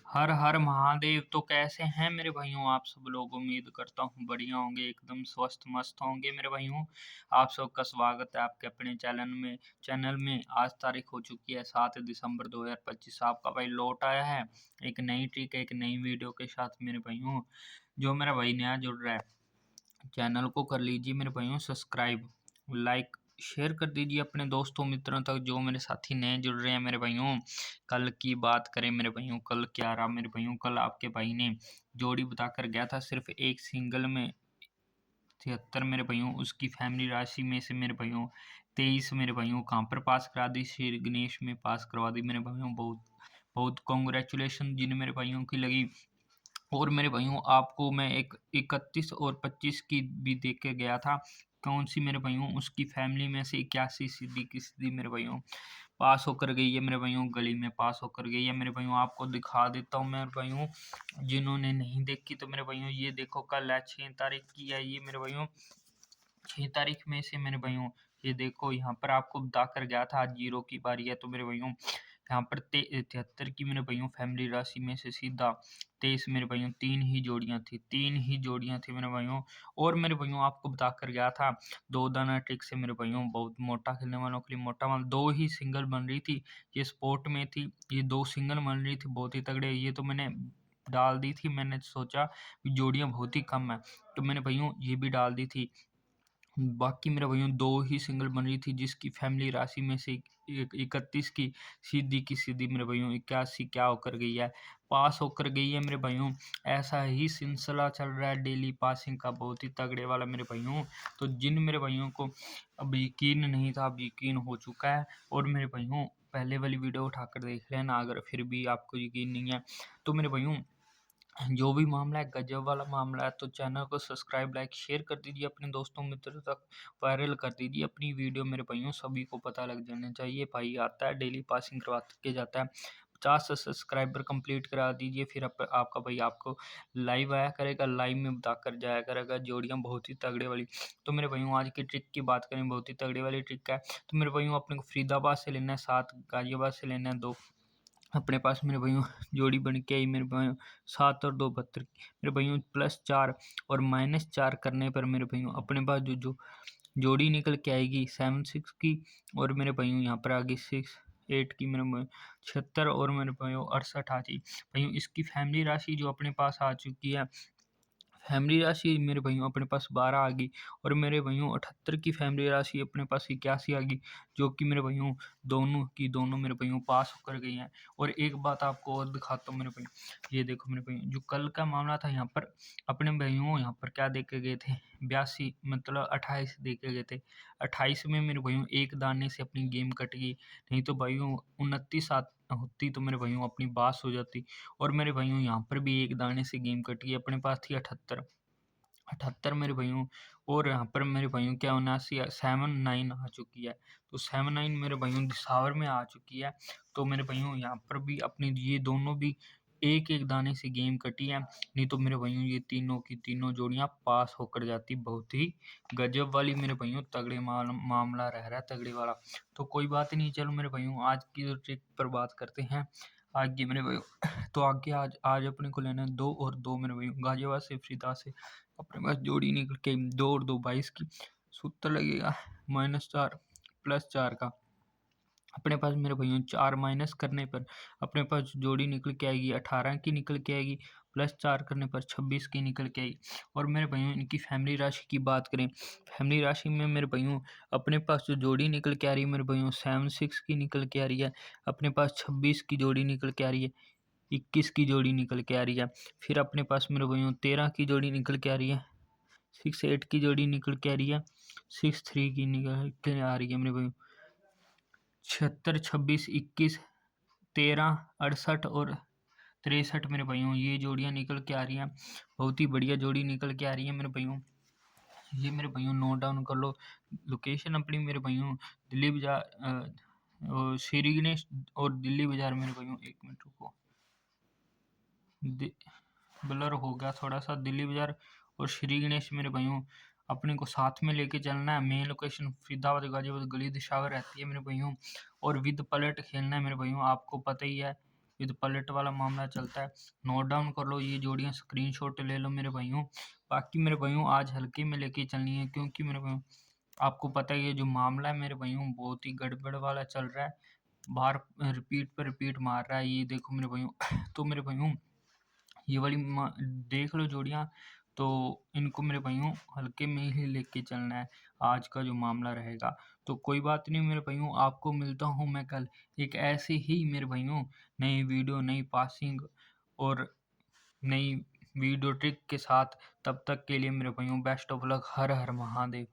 हर हर महादेव। तो कैसे हैं मेरे भाइयों आप सब लोग। उम्मीद करता हूँ बढ़िया होंगे, एकदम स्वस्थ मस्त होंगे मेरे भाइयों। आप सबका स्वागत है आपके अपने चैनल में। आज तारीख हो चुकी है 7 दिसंबर 2025। आपका भाई लौट आया है एक नई ट्रिक एक नई वीडियो के साथ मेरे भाइयों। जो मेरा भाई नया जुड़ रहा है चैनल को कर लीजिए मेरे भाइयों सब्सक्राइब, लाइक शेयर कर दीजिए अपने दोस्तों मित्रों तक जो मेरे साथी नए जुड़ रहे हैं मेरे भाइयों। कल की बात करें मेरे भाइयों, कल क्या रहा मेरे भाइयों। कल आपके भाई ने जोड़ी बताकर गया था सिर्फ एक सिंगल में 73 मेरे भाइयों। उसकी फैमिली राशि में से मेरे भाइयों 23 मेरे भाइयों कहाँ पर पास करा दी, श्री गणेश में पास करवा दी मेरे भाइयों। बहुत बहुत कॉन्ग्रेचुलेशन जिन मेरे भाइयों की लगी। और मेरे भाइयों आपको मैं एक 31 और 25 की भी देख के गया था। कौन सी मेरे भाइयों, उसकी फैमिली में से 81 सीधी की सीधी मेरे भाइयों पास होकर गई है मेरे भाइयों। गली में पास होकर गई है मेरे भाइयों। आपको दिखा देता हूँ मेरे भाइयों, जिन्होंने नहीं देखी तो मेरे भाइयों ये देखो। कल है 6 तारीख की है ये मेरे भाइयों। 6 तारीख में से मेरे भाइयों ये देखो, यहाँ पर आपको बताकर गया था आज जीरो की बारी है। तो मेरे भाइयों यहाँ पर 73 की मेरे भाइयों फैमिली राशि में से सीधा 23 मेरे भाइयों तीन ही जोड़ियां थी मेरे भाइयों। और मेरे भाइयों आपको बताकर गया था दो दाना ट्रिक से मेरे भाइयों। बहुत मोटा खेलने वालों के लिए मोटा माल दो ही सिंगल बन रही थी, ये स्पोर्ट में थी। ये दो सिंगल बन रही थी बहुत ही तगड़े। ये तो मैंने डाल दी थी, मैंने सोचा जोड़ियां बहुत ही कम है तो मैंने भाइयों ये भी डाल दी थी। बाकी मेरे भाइयों दो ही सिंगल बन रही थी, जिसकी फैमिली राशि में से 31 की सीधी मेरे भाइयों 81 क्या होकर गई है, पास होकर गई है मेरे भाइयों। ऐसा ही सिलसिला चल रहा है डेली पासिंग का, बहुत ही तगड़े वाला मेरे भाइयों। तो जिन मेरे भाइयों को अब यकीन नहीं था अब यकीन हो चुका है। और मेरे भाइयों पहले वाली वीडियो उठाकर देख लेना अगर फिर भी आपको यकीन नहीं है तो मेरे भाइयों। जो भी मामला है गजब वाला मामला है, तो चैनल को सब्सक्राइब लाइक शेयर कर दीजिए, अपने दोस्तों मित्रों तक वायरल कर दीजिए अपनी वीडियो मेरे भाइयों। सभी को पता लग जाना चाहिए भाई आता है डेली पासिंग करवा के जाता है। 50 सब्सक्राइबर कंप्लीट करा दीजिए, फिर आपका भाई आपको लाइव आया करेगा, लाइव में बताकर जाया करेगा जोड़ियाँ बहुत ही तगड़े वाली। तो मेरे भाइयों आज की ट्रिक की बात करें, बहुत ही तगड़े वाली ट्रिक है। तो मेरे भाइयों अपने को फरीदाबाद से लेना है 7, गाजियाबाद से लेना है 2। अपने पास मेरे भाइयों जोड़ी बन के आई मेरे भाइयों 7 और 2 72 मेरे भाइयों +4 और -4 करने पर मेरे भाइयों अपने पास जो जो जोड़ी निकल के आएगी 7 6 की। और मेरे भाइयों यहाँ पर आ गई 6 8 की मेरे भाइयों 76 और मेरे भाइयों 68 आ गई भाइयों। इसकी फैमिली राशि जो अपने पास आ चुकी है, फैमिली राशि मेरे भाइयों अपने पास 12 आ गई। और मेरे भाइयों 78 की फैमिली राशि अपने पास 81 आ गई, जो कि मेरे भाइयों दोनों की दोनों मेरे भाइयों पास होकर गई हैं। और एक बात आपको और दिखाता हूँ मेरे भाइयों, ये देखो मेरे भाइयों जो कल का मामला था यहाँ पर अपने भाइयों यहाँ पर क्या देखे गए थे 82 मतलब 28 देखे गए थे। 28 में मेरे भाइयों एक दाने से अपनी गेम कट गई, नहीं तो भाइयों 29 होती तो मेरे भाइयों अपनी बास हो जाती। और मेरे भाइयों यहाँ पर भी एक दाने से गेम कट गई, अपने पास थी 78 78 मेरे भाइयों। और यहाँ पर मेरे भाइयों क्या 79 79 आ चुकी है। तो 79 मेरे भाइयों दिसावर में आ चुकी है। तो मेरे भाइयों यहाँ पर भी अपनी ये दोनों भी एक एक दाने से गेम कटी है, नहीं तो मेरे भाइयों ये तीनों की तीनों जोड़ियाँ पास होकर जाती। बहुत ही गजब वाली मेरे भाइयों तगड़े मामला रह रहा है तगड़े वाला। तो कोई बात नहीं, चलो मेरे भाइयों आज की जो ट्रिक पर बात करते हैं आगे मेरे भाइयों। तो आगे आज आज अपने को लेना है 2 और 2 मेरे भाइयों। गाजियाबाद से फरीदाबाद से अपने पास जोड़ी निकल के 2 और 2 22 की सूत्र लगेगा -4 +4 का। अपने पास मेरे भाइयों 4 माइनस करने पर अपने पास जोड़ी निकल के आएगी 18 की निकल के आएगी, +4 करने पर 26 की निकल के आएगी। और मेरे भाइयों इनकी फैमिली राशि की बात करें, फैमिली राशि में मेरे भाइयों अपने पास जो जोड़ी निकल के आ रही है मेरे भाइयों 7 6 की निकल के आ रही है। अपने पास 26 की जोड़ी निकल के आ रही है, 21 की जोड़ी निकल के आ रही है। फिर अपने पास मेरे भाइयों 13 की जोड़ी निकल के आ रही है, 6 8 की जोड़ी निकल के आ रही है, 6 3 की निकल के आ रही है मेरे भाइयों। 76 26 21 13 68 और 63 मेरे भाइयों ये जोड़ियाँ निकल के आ रही हैं। बहुत ही बढ़िया जोड़ी निकल के आ रही है मेरे भाइयों। ये मेरे भाइयों नोट डाउन कर लो लोकेशन अपनी मेरे भाइयों। दिल्ली बाजार और श्री गणेश और दिल्ली बाजार मेरे भाइयों। एक मिनट रुको, ब्लर हो गया थोड़ा सा। दिल्ली बाजार और श्री गणेश मेरे भाइयों अपने को साथ में लेके चलना है। मेन लोकेशन फरीदाबाद गाजियाबाद गली दिशावर रहती है मेरे भाइयों। और विद पलट खेलना है मेरे भाइयों, आपको पता ही है विद पलट वाला मामला चलता है। नोट डाउन कर लो, ये जोड़ियाँ स्क्रीनशॉट ले लो मेरे भाइयों। बाकी मेरे भाइयों आज हल्के में लेके चलनी है, क्योंकि मेरे भाइयों आपको पता ही है जो मामला है मेरे भाइयों बहुत ही गड़बड़ वाला चल रहा है। बार रिपीट पर रिपीट मार रहा है, ये देखो मेरे भाइयों। तो मेरे भाइयों ये वाली देख लो जोड़ियाँ, तो इनको मेरे भाइयों हल्के में ही लेके चलना है आज का जो मामला रहेगा। तो कोई बात नहीं मेरे भाइयों, आपको मिलता हूँ मैं कल एक ऐसे ही मेरे भाइयों नई वीडियो, नई पासिंग और नई वीडियो ट्रिक के साथ। तब तक के लिए मेरे भाइयों best of luck. Her her Mahadev.